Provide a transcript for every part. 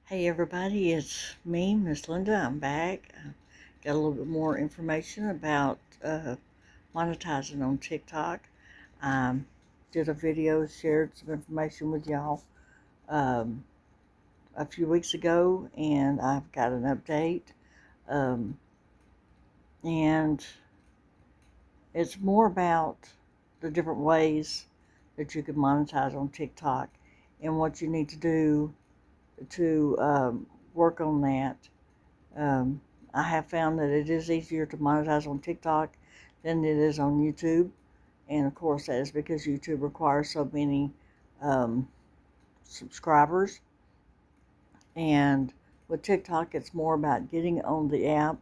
Hey everybody, it's me, Miss Linda. I'm back. Got a little bit more information about monetizing on TikTok. Um, did a video, shared some information with y'all um, a few weeks ago, and I've got an update. Um, and it's more about the different ways that you can monetize on TikTok and what you need to do to work on that. Um, I have found that it is easier to monetize on TikTok than it is on YouTube. And of course, that is because YouTube requires so many um, subscribers. And with TikTok, it's more about getting on the app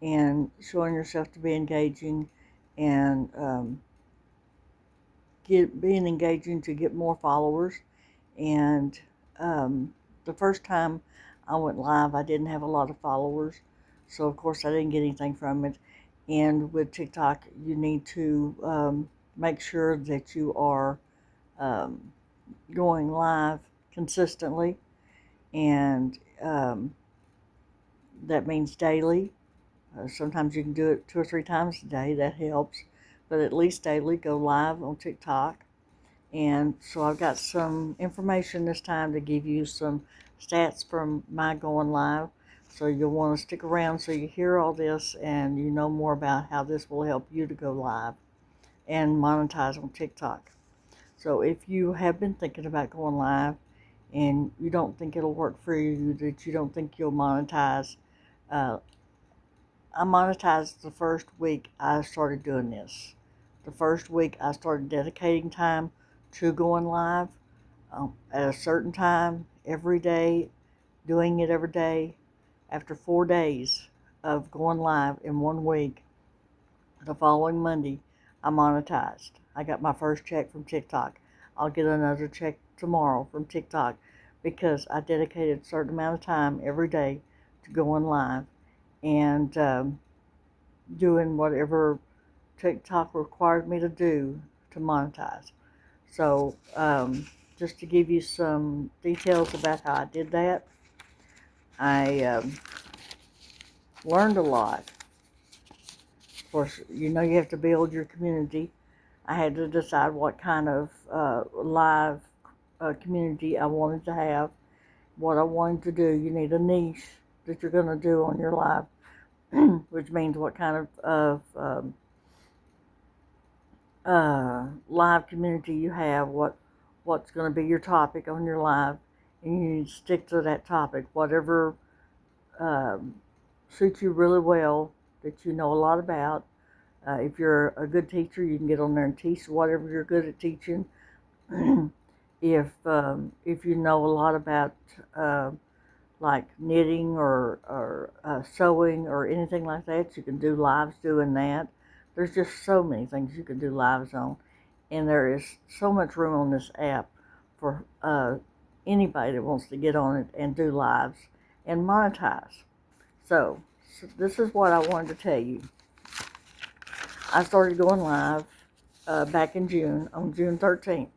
and showing yourself to be engaging and being engaging to get more followers. And um, the first time I went live, I didn't have a lot of followers. So, of course, I didn't get anything from it. And with TikTok, you need to make sure that you are um, going live consistently. And that means daily. Sometimes you can do it 2 or 3 times a day. That helps. But at least daily, go live on TikTok. And so I've got some information this time to give you some stats from my going live. So you'll want to stick around so you hear all this and you know more about how this will help you to go live and monetize on TikTok. So if you have been thinking about going live and you don't think it'll work for you, that you don't think you'll monetize, uh, I monetized the first week I started doing this. The first week I started dedicating time to going live at a certain time every day, doing it every day. After 4 days of going live in one week, the following Monday, I monetized. I got my first check from TikTok. I'll get another check tomorrow from TikTok because I dedicated a certain amount of time every day to going live and doing whatever TikTok required me to do to monetize. So, just to give you some details about how I did that, I learned a lot. Of course, you have to build your community. I had to decide what kind of live community I wanted to have, what I wanted to do. You need a niche that you're going to do on your live, which means what kind of live community you have, what's going to be your topic on your live, and you need to stick to that topic. Whatever um, suits you really well, that you know a lot about. If you're a good teacher, you can get on there and teach whatever you're good at teaching. If you know a lot about like knitting or sewing or anything like that, you can do lives doing that. There's just so many things you can do lives on, and there is so much room on this app for anybody that wants to get on it and do lives and monetize. So this is what I wanted to tell you. I started going live back in June, on June 13th,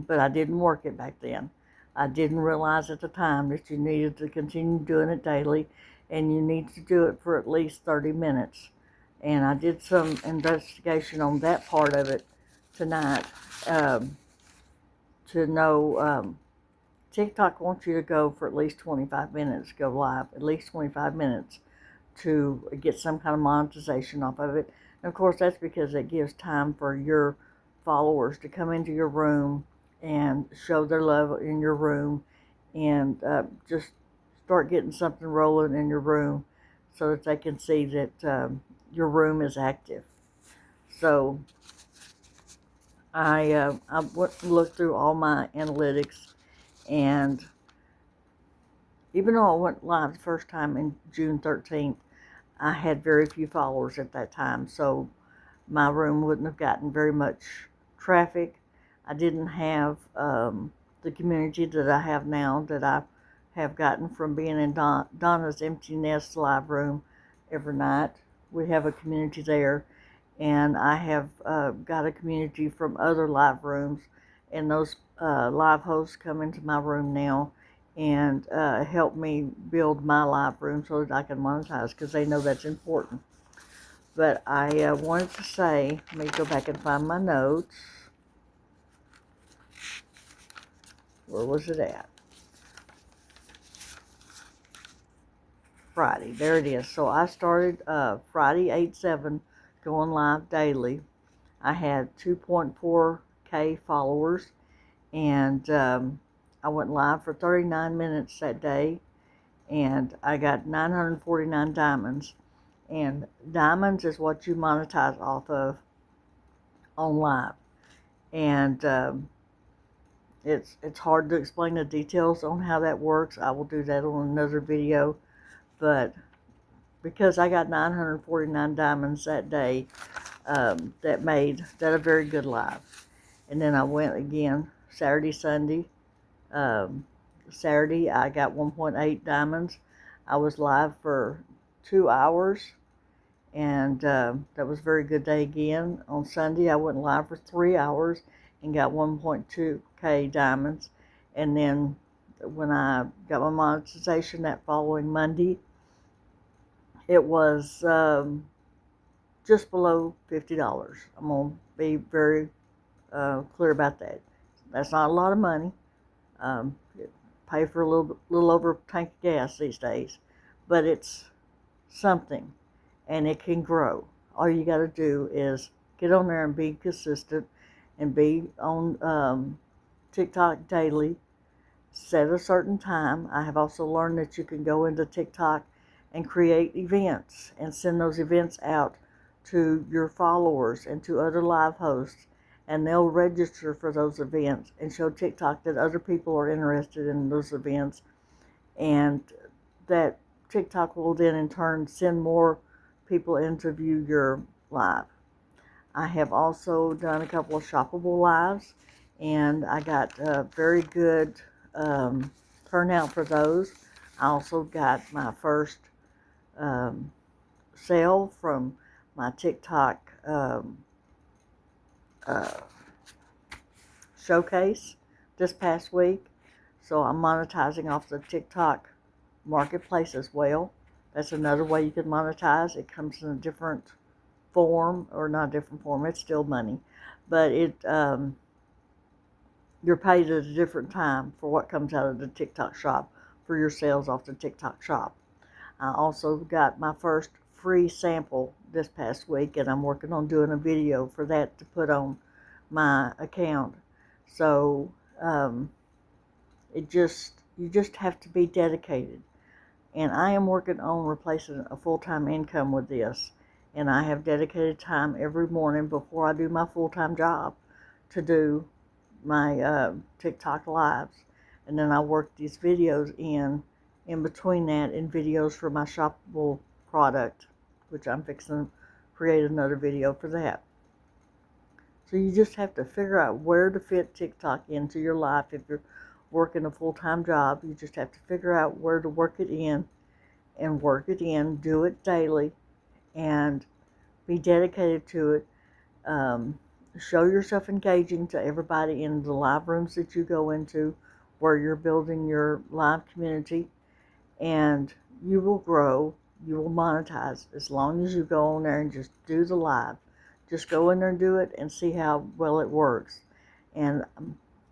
but I didn't work it back then. I didn't realize at the time that you needed to continue doing it daily and you need to do it for at least 30 minutes. And I did some investigation on that part of it tonight um, to know TikTok wants you to go for at least 25 minutes, go live, at least 25 minutes to get some kind of monetization off of it. And of course, that's because it gives time for your followers to come into your room and show their love in your room and just start getting something rolling in your room so that they can see that your room is active. So I went and looked through all my analytics, and even though I went live the first time in June 13th, I had very few followers at that time, so my room wouldn't have gotten very much traffic. I didn't have the community that I have now, that I have gotten from being in Donna's Empty Nest live room every night. We have a community there, and I have got a community from other live rooms, and those live hosts come into my room now, and help me build my live room so that I can monetize, because they know that's important. But I wanted to say, let me go back and find my notes. Where was it at? Friday. There it is. So I started Friday 8/7 going live daily. I had 2.4K followers, and I went live for 39 minutes that day, and I got 949 diamonds. And diamonds is what you monetize off of on live. And it's hard to explain the details on how that works. I will do that on another video. But because I got 949 diamonds that day, that made that a very good live. And then I went again Saturday, Sunday. Um, Saturday I got 1.8 diamonds. I was live for 2 hours, and that was a very good day again. On Sunday I went live for 3 hours and got 1.2K diamonds. And then when I got my monetization that following Monday, it was just below $50. I'm going to be very clear about that. That's not a lot of money. Pay for a little over a tank of gas these days, but it's something, and it can grow. All you got to do is get on there and be consistent, and be on TikTok daily. Set a certain time. I have also learned that you can go into TikTok and create events and send those events out to your followers and to other live hosts, and they'll register for those events and show TikTok that other people are interested in those events, and that TikTok will then in turn send more people in to view your live. I have also done a couple of shoppable lives, and I got a very good turnout for those. I also got my first um, sale from my TikTok uh, showcase this past week. So I'm monetizing off the TikTok marketplace as well. That's another way you can monetize. It comes in a different form, or not a different form. It's still money, but you're paid at a different time for what comes out of the TikTok shop for your sales off the TikTok shop. I also got my first free sample this past week, and I'm working on doing a video for that to put on my account. So you just have to be dedicated. And I am working on replacing a full-time income with this. And I have dedicated time every morning before I do my full-time job to do my TikTok lives. And then I work these videos in between that, in videos for my shoppable product, which I'm fixing to create another video for that. So you just have to figure out where to fit TikTok into your life. If you're working a full-time job, you just have to figure out where to work it in, and work it in, do it daily, and be dedicated to it. Show yourself engaging to everybody in the live rooms that you go into, where you're building your live community, and you will grow. You will monetize as long as you go on there and just do the live. Just go in there and do it and see how well it works. And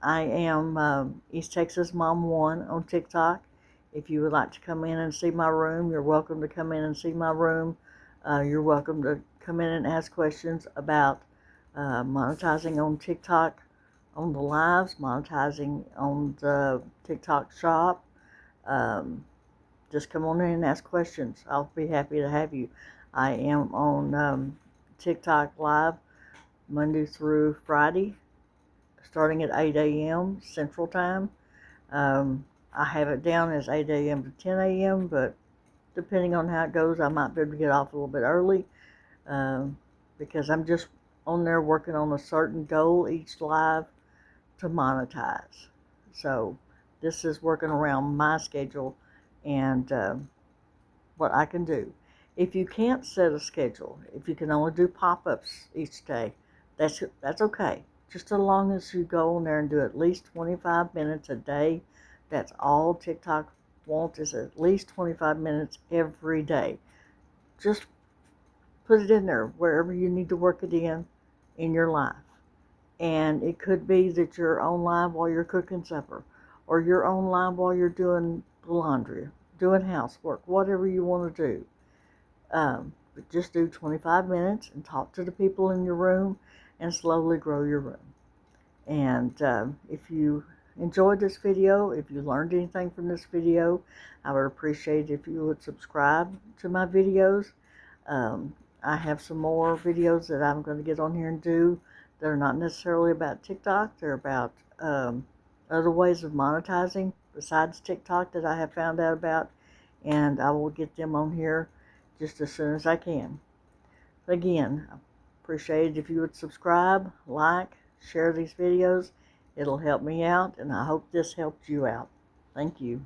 I am East Texas Mom 1 on TikTok. If you would like to come in and see my room, you're welcome to come in and see my room. You're welcome to come in and ask questions about monetizing on TikTok, on the lives, monetizing on the TikTok shop. Just come on in and ask questions. I'll be happy to have you. I am on TikTok Live Monday through Friday, starting at 8 a.m. Central Time. I have it down as 8 a.m. to 10 a.m., but depending on how it goes, I might be able to get off a little bit early, because I'm just on there working on a certain goal each live to monetize. So this is working around my schedule and what I can do. If you can't set a schedule, if you can only do pop-ups each day, that's okay. Just as long as you go on there and do at least 25 minutes a day That's all TikTok wants, is at least 25 minutes every day. Just put it in there wherever you need to work it in your life. And it could be that you're on live while you're cooking supper, or you're on live while you're doing laundry, doing housework, whatever you want to do. But just do 25 minutes and talk to the people in your room and slowly grow your room. And if you enjoyed this video, if you learned anything from this video, I would appreciate if you would subscribe to my videos. I have some more videos that I'm going to get on here and do that are not necessarily about TikTok. They're about other ways of monetizing besides TikTok that I have found out about, and I will get them on here just as soon as I can. Again, I appreciate it if you would subscribe, like, share these videos. It'll help me out, and I hope this helped you out. Thank you.